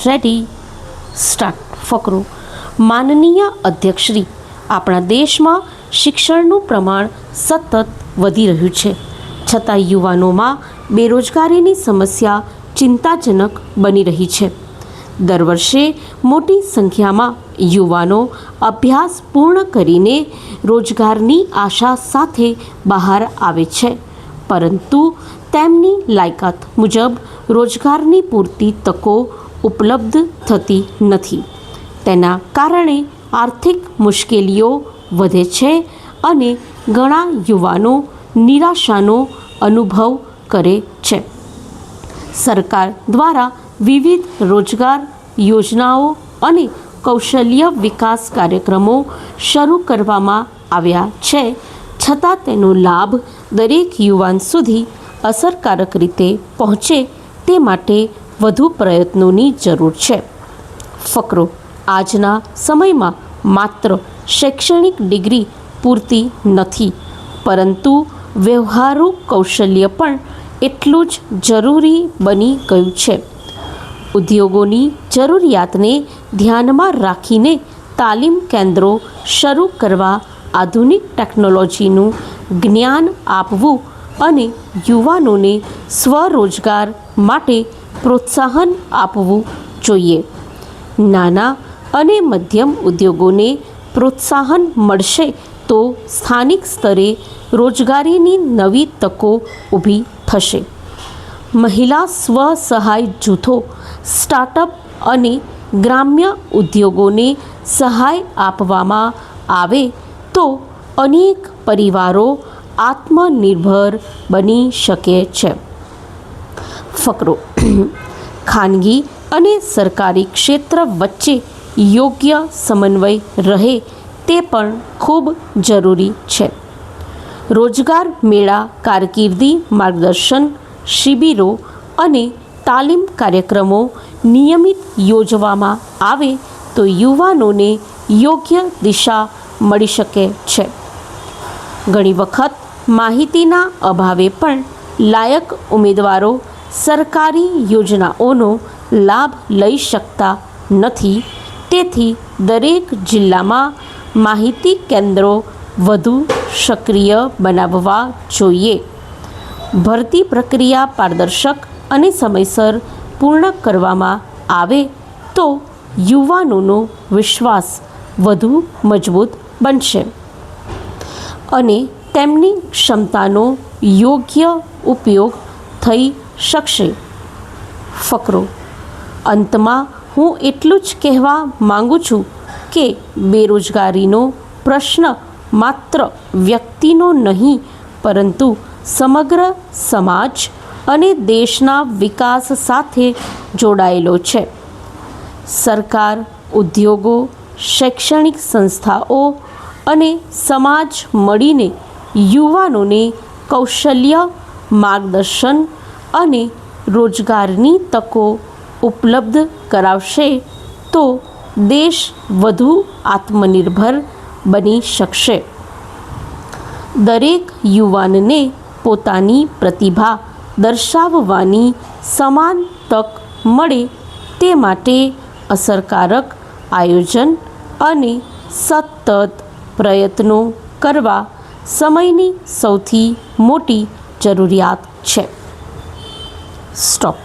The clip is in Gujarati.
Ready start. ફકરો. માનનીય અધ્યક્ષશ્રી, આપણા દેશમાં શિક્ષણનું પ્રમાણ સતત વધી રહ્યું છે, છતાં યુવાનોમાં બેરોજગારીની સમસ્યા ચિંતાજનક બની રહી છે. દર વર્ષે મોટી સંખ્યામાં યુવાનો અભ્યાસ પૂર્ણ કરીને રોજગારની આશા સાથે બહાર આવે છે, પરંતુ તેમની લાયકાત મુજબ રોજગારની પૂરતી તકો ઉપલબ્ધ થતી નથી. તેના કારણે આર્થિક મુશ્કેલીઓ વધે છે અને ઘણા યુવાનો નિરાશાનો અનુભવ કરે છે. સરકાર દ્વારા વિવિધ રોજગાર યોજનાઓ અને કૌશલ્ય વિકાસ કાર્યક્રમો શરૂ કરવામાં આવ્યા છે, છતાં તેનો લાભ દરેક યુવાન સુધી અસરકારક રીતે પહોંચે તે માટે વધુ પ્રયત્નોની જરૂર છે. ફકરો. આજના સમયમાં માત્ર શૈક્ષણિક ડિગ્રી પૂરતી નથી, પરંતુ વ્યવહારુ કૌશલ્ય પણ એટલું જ જરૂરી બની ગયું છે. ઉદ્યોગોની જરૂરિયાતને ધ્યાનમાં રાખીને તાલીમ કેન્દ્રો શરૂ કરવા, આધુનિક ટેકનોલોજીનું જ્ઞાન આપવું અને યુવાનોને સ્વરોજગાર માટે પ્રોત્સાહન આપવું જોઈએ. નાના અને મધ્યમ ઉદ્યોગોને પ્રોત્સાહન મળશે તો સ્થાનિક સ્તરે રોજગારીની નવી તકો ઊભી થશે. મહિલા સ્વ-સહાય જૂથો, સ્ટાર્ટઅપ અને ગ્રામ્ય ઉદ્યોગોને સહાય આપવામાં આવે તો અનેક પરિવારો આત્મનિર્ભર બની શકે છે. ફકરો. ખાનગી અને સરકારી ક્ષેત્ર વચ્ચે યોગ્ય સમન્વય રહે તે પણ ખૂબ જરૂરી છે. રોજગાર મેળા, કારકિર્દી માર્ગદર્શન શિબિરો અને તાલીમ કાર્યક્રમો નિયમિત યોજવામાં આવે તો યુવાનોને યોગ્ય દિશા મળી શકે છે. ઘણી વખત માહિતીના અભાવે પણ લાયક ઉમેદવારો સરકારી યોજનાઓનો લાભ લઈ શકતા નથી. તેથી દરેક જિલ્લામાં માહિતી કેન્દ્રો વધુ સક્રિય બનાવવા જોઈએ. ભરતી પ્રક્રિયા પારદર્શક અને સમયસર પૂર્ણ કરવામાં આવે તો યુવાનોનો વિશ્વાસ વધુ મજબૂત બનશે અને તેમની ક્ષમતાનો યોગ્ય ઉપયોગ થઈ શકશે. ફકરો. અંતમાં હું એટલું જ કહેવા માંગુ છું કે બેરોજગારીનો પ્રશ્ન માત્ર વ્યક્તિનો નહીં, પરંતુ સમગ્ર સમાજ અને દેશના વિકાસ સાથે જોડાયેલો છે. સરકાર, ઉદ્યોગો, શૈક્ષણિક સંસ્થાઓ અને સમાજ મળીને યુવાનોને કૌશલ્ય, માર્ગદર્શન અને રોજગારની તકો ઉપલબ્ધ કરાવશે તો દેશ વધુ આત્મનિર્ભર બની શકશે. દરેક યુવાનને પોતાની પ્રતિભા દર્શાવવાની સમાન તક મળે તે માટે અસરકારક આયોજન અને સતત પ્રયત્નો કરવા સમયની સૌથી મોટી જરૂરિયાત છે. સ્ટોપ.